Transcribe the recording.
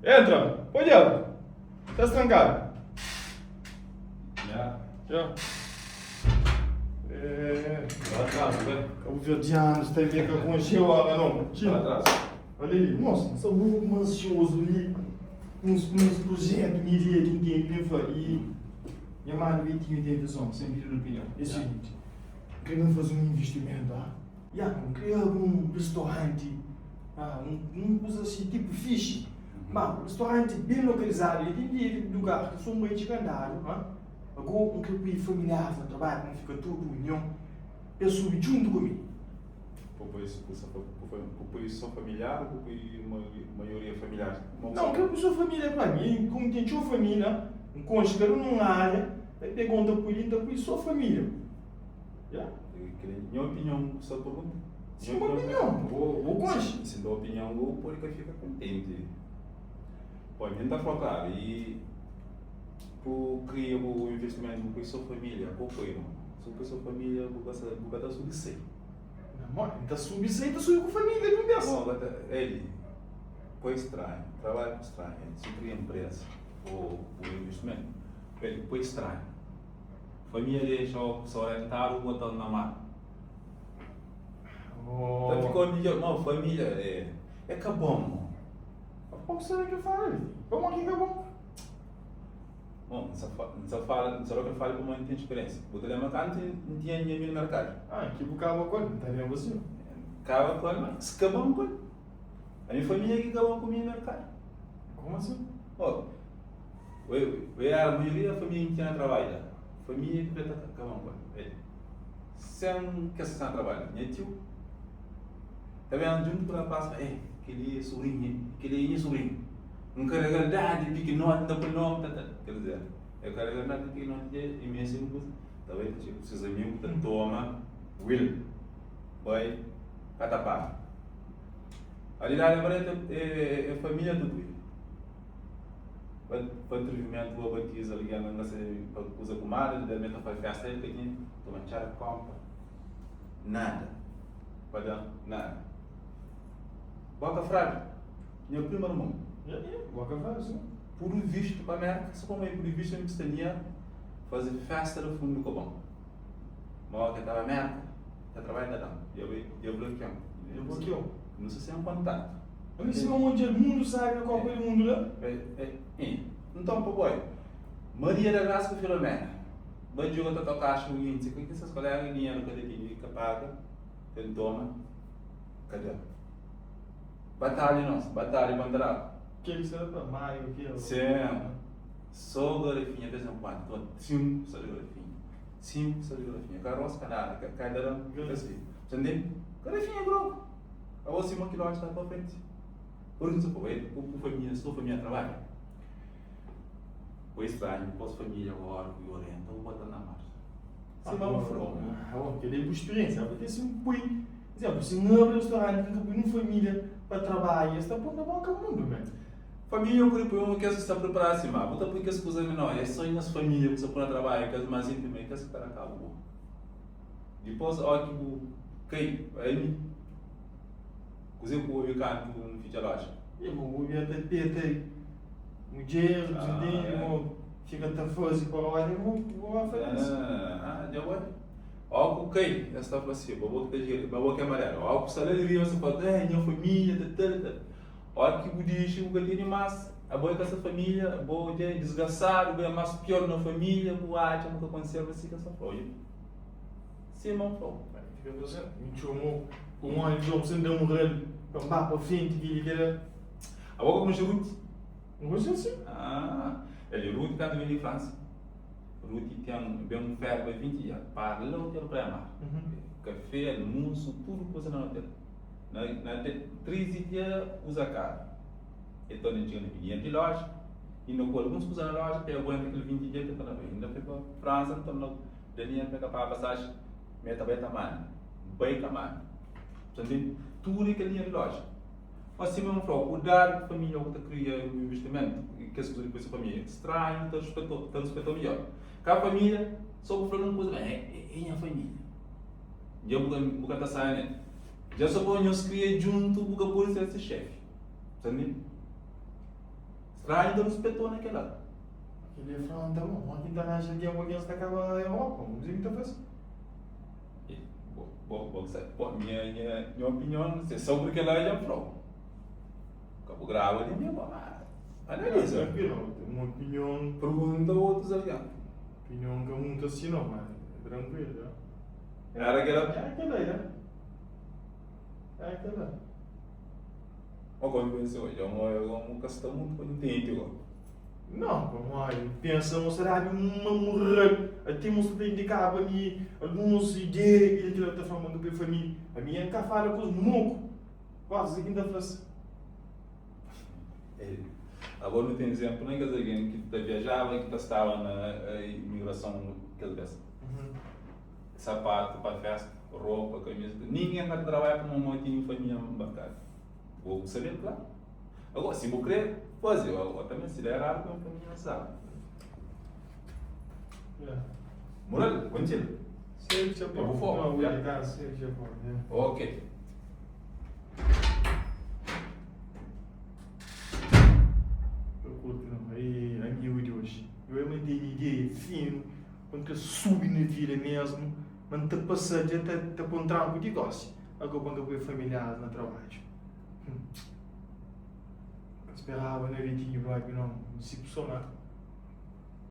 Entra, pode ela. Estás trancado? Já. Já. Lá atrás, velho. O verdiano está a ver que aconteceu agora não. Lá atrás. Olha ali, nossa, são muito ansioso ali. Uns projetos, uma ideia que tem que fazer. E a minha mãe tinha intenção, sem pedir opinião. É o seguinte, queremos fazer um investimento, criar um restaurante, coisa assim, tipo fish. Mas um restaurante bem localizado, e tem de lugar que são muito escandalo, agora um grupo familiar no trabalho, não fica tudo união, eu subi junto comigo. Composição familiar ou maioria familiar? Não, que a pessoa família para mim, como tem sua família, um cônjuge numa área, aí pergunta para ele, então, sua família. Já? Minha opinião, só pergunta. Sim, uma opinião. O cônjuge. Se dá opinião, o público fica contente. Pô, a gente está falando, e por criar o investimento com a sua família, qual foi, não? Se a sua família, você está subsei. Não, está subsei, está subindo com a família, não dessa. Bom, ele foi estranho, trabalho estranho, se cria empresa, o investimento, ele foi estranho. Família deixou só orientar o botão na mão. Então ficou melhor, não, família é que bom. Qual será que eu falo? Vamos aqui que é bom. Bom, não fala que fala como não tem experiência. O telema cá não tinha ninguém no mercado. Que bocava agora, não está vendo você? Acaba com ele, mas se acabam com ele. A minha família que acabou com o meu mercado. Como assim? Oh, a maioria da família que tinha trabalho. Família que acabam com ele. Sem que se trabalho, minha tio. Também junto para a passa, aquele sobrinho. Um carregador de pequenote, da penota, quer dizer, é carregador de pequenote de imenso coisa. Talvez precisa de mim, toma, will, vai, catapá. Ali lá é família do Tui. Para entrevimento, o batiza ligando, não sei, para usar comada, de repente faz festa, ele tem toma chara, compra. Nada. Padrão, nada. Boca frágil, meu primo irmão. Boca frágil, sim. Por visto, para a América, só como é por visto, eu gostaria de fazer festa no fundo do cobão. Mas que estava América, está trabalhando lá. Eu bloqueei. Não sei se é um contato. Eu não sei onde o mundo sabe qual é o mundo lá. Então, papai, Maria da Graça com Filomena. Vai jogar a tua caixa, o índice, que essas colegas dinheiro que ele que paga, ele toma, cadê? Batalha bandeirada. Que ele será para maio, que é o... Sim. Só garofinha, de vez em quando, então, sim, só garofinha. Carroça, canada, cadeira, assim. Entendeu? Garofinha, bro. A você, uma quilômetro está para frente. Por isso, sua família trabalha. Foi estranho, posso família agora, que orienta, vou botar na marcha. Se não for, que ele é experiência, porque se um pui, exemplo, se não abre restaurante, que uma família para trabalhar, está por na boca do mundo, né? Família, eu creio que você está preparado assim, mas você porque as coisas menores, é só nas famílias que você pode trabalhar, que as mais íntimas, que você está na casa. Depois, olha que aí, cozinha com o bicano, não fica lógico. E vou ver até PT, um dia, fica até fase para lá, eu vou fazer isso. Já vai. Olha o que essa está assim, vou que é amarelo. Olha o salário de você fala, minha família, olha que budista, o que tem mais, a boa com essa família, a boa de desgraçado, o mais pior na família, o área, nunca conserva assim com essa folha. Sim, não falou. Fica fazendo, me chamou, um ano de jogo, sem dar um relo, para frente, que ele queira. A boca como Ruth? Não vou ser assim. Ele Ruth quando veio de França. Ruth tem um ferro de 20 dias, para lá o hotel para amar. Café, almoço, tudo coisa no hotel. Na 13 dias usa carro. Então ele tinha dinheiro de loja. E no qual alguns coisas na loja, que aguenta aquele 20 dias que está na frente. Ainda foi para a França, então não tinha que pagar a passagem. Meta beta mano. Beita mano. Entendeu? Tudo aquele dinheiro de loja. Mas se mesmo falou, cuidar da família que cria o investimento, que as coisas depois da família, estranho, está respeitou melhor. Cada família, só por falar uma coisa, é minha família. Já bukan está saindo. Já só põe os cria junto, bukan por ser esse chefe. Entendeu? Austrália ainda não espetou naquela. Ele é falando, tá bom, aqui international game against daquela Europa, vamos dizer que tá fazendo. Minha opinião, se sobre que ela já falou. Acabou grava ali mesmo, analisa. Tranquilo, uma opinião, Pergunta outros ali. opinião que eu muito assim não, mas tranquilo, né? Era aquela. É aquela aí, né? É aquela. Uma coisa que eu pensei hoje, é uma questão muito contente agora. Não, vamos lá, pensamos, será que uma mulher, temos que indicar para mim algumas ideias que ele está falando para a família. A minha cá fala com os mocos, quase que ainda faz. Agora não tem exemplo, nem que alguém que viajava e que estava na imigração que ele desse. Sapato para festa, roupa, camisa, ninguém vai trabalhar para uma motinha família bancária. Vou saber, claro. Agora, se vou querer fazer, eu também se der errado, eu também não sabe. Moral, contigo? Sei que já pode. Eu vou fora. Não, eu cá, sei que já pode. Ok. Eu curto não, aí a minha de hoje. Eu não tenho ideia, fino, quando que eu subo na vida mesmo, mas te passar de até encontrar um negócio. Agora quando eu fui familiar no trabalho. Esperava, né, Vitinho, vai, não, se funcionar.